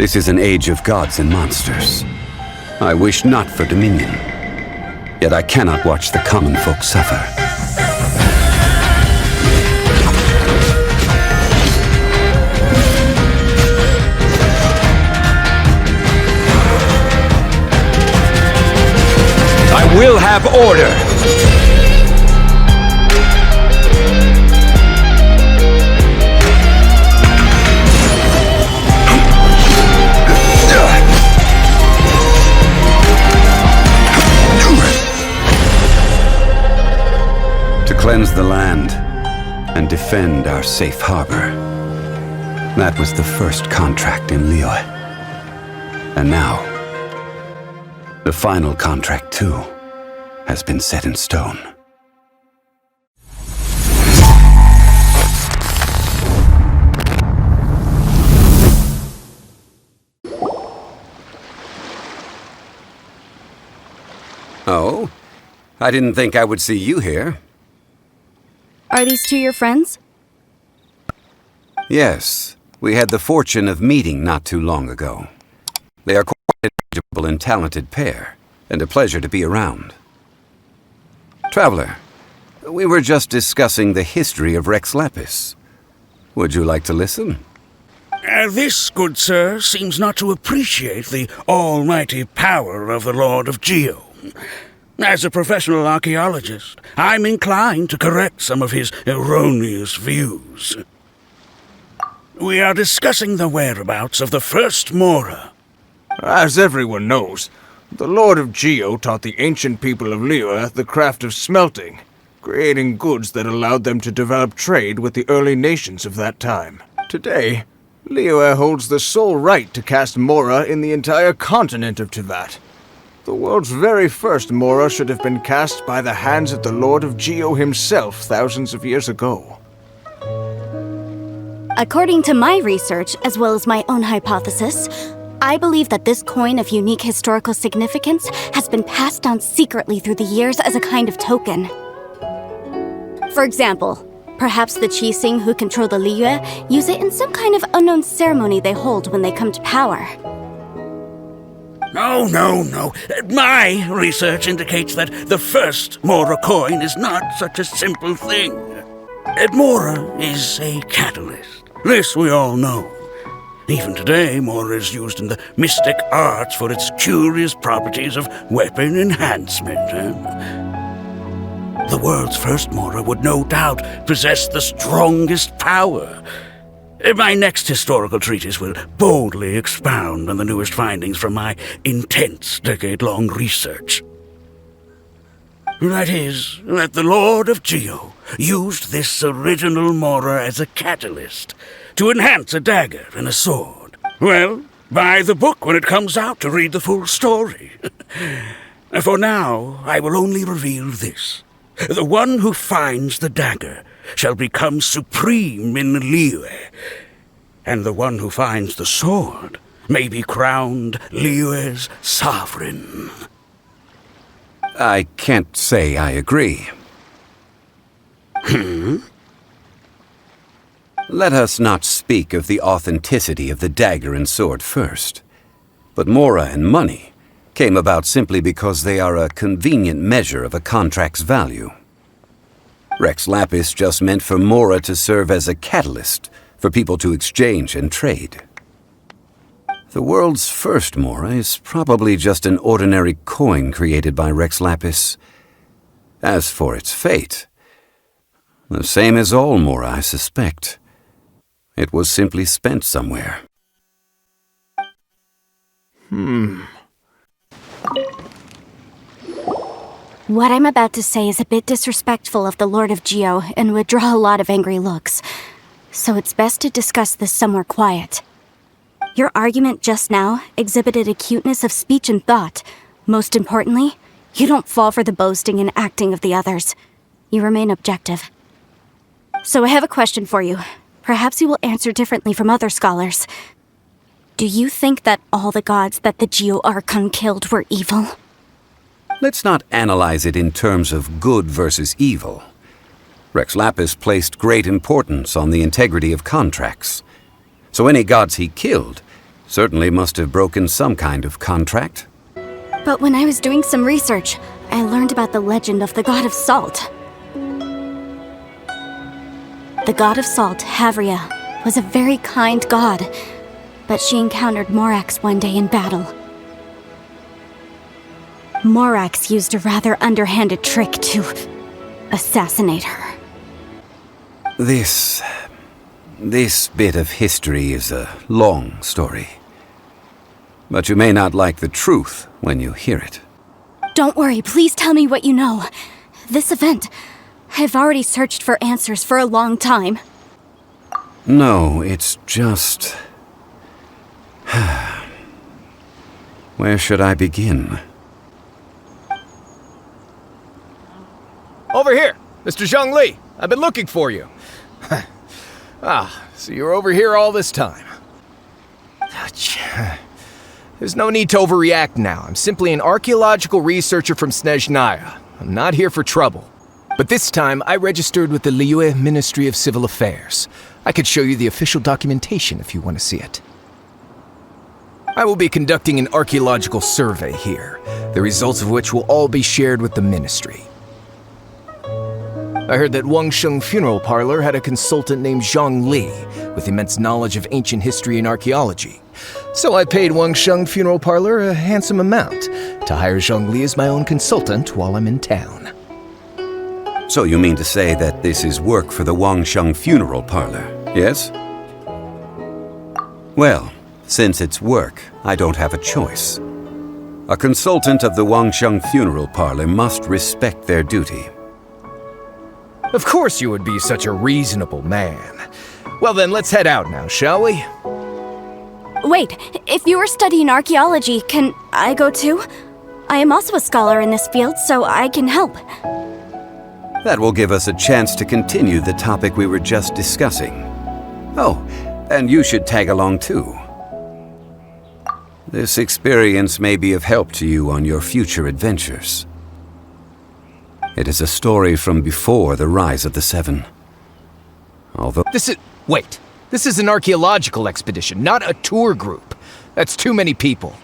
This is an age of gods and monsters. I wish not for dominion, yet I cannot watch the common folk suffer. I will have order! To cleanse the land and defend our safe harbor. That was the first contract in Liyue. And now, the final contract, too, has been set in stone. Oh? I didn't think I would see you here. Are these two your friends? Yes. We had the fortune of meeting not too long ago. They are quite a knowledgeable and talented pair, and a pleasure to be around. Traveler, we were just discussing the history of Rex Lapis. Would you like to listen? This, good sir, seems not to appreciate the almighty power of the Lord of Geo. As a professional archaeologist, I'm inclined to correct some of his erroneous views. We are discussing the whereabouts of the first Mora. As everyone knows, the Lord of Geo taught the ancient people of Liyue the craft of smelting, creating goods that allowed them to develop trade with the early nations of that time. Today, Liyue holds the sole right to cast Mora in the entire continent of Teyvat. The world's very first Mora should have been cast by the hands of the Lord of Geo himself thousands of years ago. According to my research, as well as my own hypothesis, I believe that this coin of unique historical significance has been passed down secretly through the years as a kind of token. For example, perhaps the Qixing who control the Liyue use it in some kind of unknown ceremony they hold when they come to power. Oh, no. My research indicates that the first Mora coin is not such a simple thing. Mora is a catalyst. This we all know. Even today, Mora is used in the mystic arts for its curious properties of weapon enhancement. The world's first Mora would no doubt possess the strongest power. My next historical treatise will boldly expound on the newest findings from my intense decade-long research. That is, that the Lord of Geo used this original Mora as a catalyst to enhance a dagger and a sword. Well, buy the book when it comes out to read the full story. For now, I will only reveal this. The one who finds the dagger shall become supreme in Liyue, and the one who finds the sword may be crowned Liyue's sovereign. I can't say I agree. Let us not speak of the authenticity of the dagger and sword first. But Mora and money came about simply because they are a convenient measure of a contract's value. Rex Lapis just meant for Mora to serve as a catalyst for people to exchange and trade. The world's first Mora is probably just an ordinary coin created by Rex Lapis. As for its fate, the same as all Mora, I suspect. It was simply spent somewhere. What I'm about to say is a bit disrespectful of the Lord of Geo and would draw a lot of angry looks. So it's best to discuss this somewhere quiet. Your argument just now exhibited acuteness of speech and thought. Most importantly, you don't fall for the boasting and acting of the others. You remain objective. So I have a question for you. Perhaps you will answer differently from other scholars. Do you think that all the gods that the Geo Archon killed were evil? Let's not analyze it in terms of good versus evil. Rex Lapis placed great importance on the integrity of contracts. So any gods he killed Certainly must have broken some kind of contract. But when I was doing some research, I learned about the legend of the god of salt. The god of salt, Havria, was a very kind god, but she encountered Morax one day in battle. Morax used a rather underhanded trick to assassinate her. This bit of history is a long story. But you may not like the truth when you hear it. Don't worry, please tell me what you know. This event, I've already searched for answers for a long time. No, it's just... Where should I begin? Over here, Mr. Zhongli. I've been looking for you. So you're over here all this time. There's no need to overreact now. I'm simply an archaeological researcher from Snezhnaya. I'm not here for trouble. But this time, I registered with the Liyue Ministry of Civil Affairs. I could show you the official documentation if you want to see it. I will be conducting an archaeological survey here, the results of which will all be shared with the ministry. I heard that Wangsheng Funeral Parlor had a consultant named Zhongli, with immense knowledge of ancient history and archaeology. So I paid Wangsheng Funeral Parlor a handsome amount to hire Zhongli as my own consultant while I'm in town. So you mean to say that this is work for the Wangsheng Funeral Parlor, yes? Well, since it's work, I don't have a choice. A consultant of the Wangsheng Funeral Parlor must respect their duty. Of course you would be such a reasonable man. Well then, let's head out now, shall we? Wait, if you were studying archaeology, can I go too? I am also a scholar in this field, so I can help. That will give us a chance to continue the topic we were just discussing. Oh, and you should tag along too. This experience may be of help to you on your future adventures. It is a story from before the rise of the Seven. Although... Wait. This is an archaeological expedition, not a tour group. That's too many people.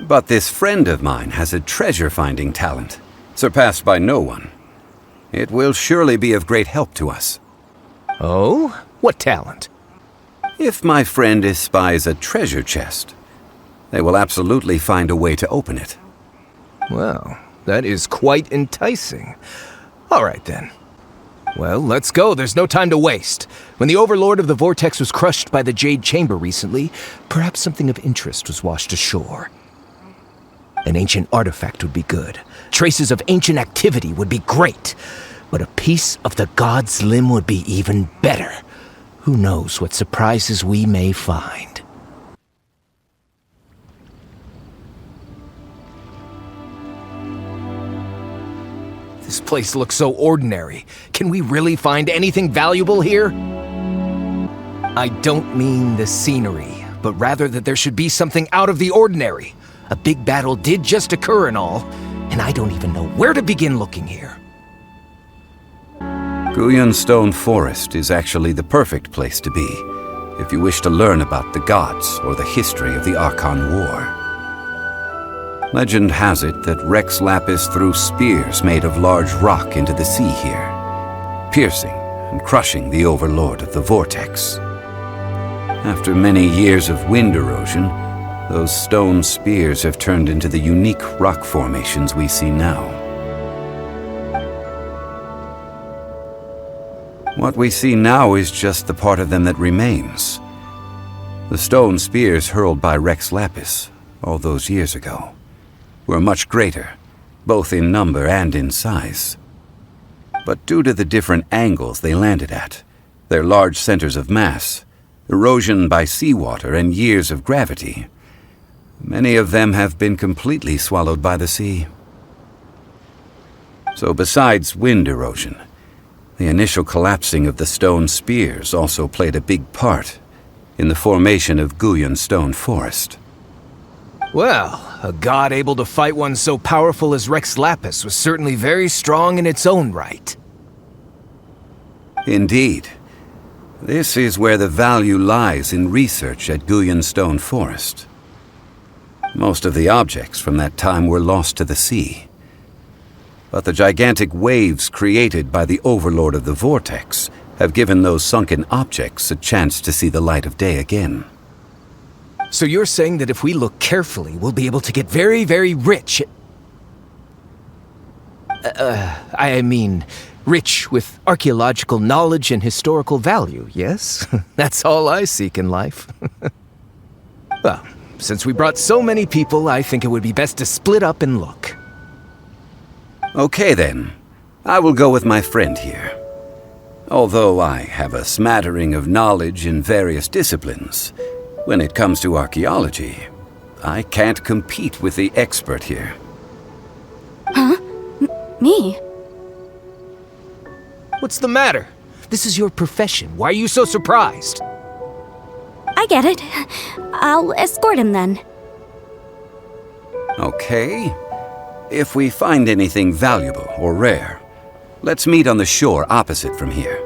But this friend of mine has a treasure-finding talent, surpassed by no one. It will surely be of great help to us. Oh? What talent? If my friend espies a treasure chest, they will absolutely find a way to open it. Well, that is quite enticing. All right, then. Well, let's go. There's no time to waste. When the Overlord of the Vortex was crushed by the Jade Chamber recently, perhaps something of interest was washed ashore. An ancient artifact would be good. Traces of ancient activity would be great. But a piece of the god's limb would be even better. Who knows what surprises we may find. This place looks so ordinary. Can we really find anything valuable here? I don't mean the scenery, but rather that there should be something out of the ordinary. A big battle did just occur and all, and I don't even know where to begin looking here. Guyun Stone Forest is actually the perfect place to be, if you wish to learn about the gods or the history of the Archon War. Legend has it that Rex Lapis threw spears made of large rock into the sea here, piercing and crushing the Overlord of the Vortex. After many years of wind erosion, those stone spears have turned into the unique rock formations we see now. What we see now is just the part of them that remains. The stone spears hurled by Rex Lapis all those years ago were much greater, both in number and in size. But due to the different angles they landed at, their large centers of mass, erosion by seawater, and years of gravity, many of them have been completely swallowed by the sea. So besides wind erosion, the initial collapsing of the stone spears also played a big part in the formation of Guyun Stone Forest. Well, a god able to fight one so powerful as Rex Lapis was certainly very strong in its own right. Indeed. This is where the value lies in research at Guyan Stone Forest. Most of the objects from that time were lost to the sea. But the gigantic waves created by the Overlord of the Vortex have given those sunken objects a chance to see the light of day again. So you're saying that if we look carefully, we'll be able to get very, very rich? I mean, rich with archaeological knowledge and historical value, yes? That's all I seek in life. Well, since we brought so many people, I think it would be best to split up and look. Okay then, I will go with my friend here. Although I have a smattering of knowledge in various disciplines, when it comes to archaeology, I can't compete with the expert here. Huh? Me? What's the matter? This is your profession. Why are you so surprised? I get it. I'll escort him then. Okay. If we find anything valuable or rare, let's meet on the shore opposite from here.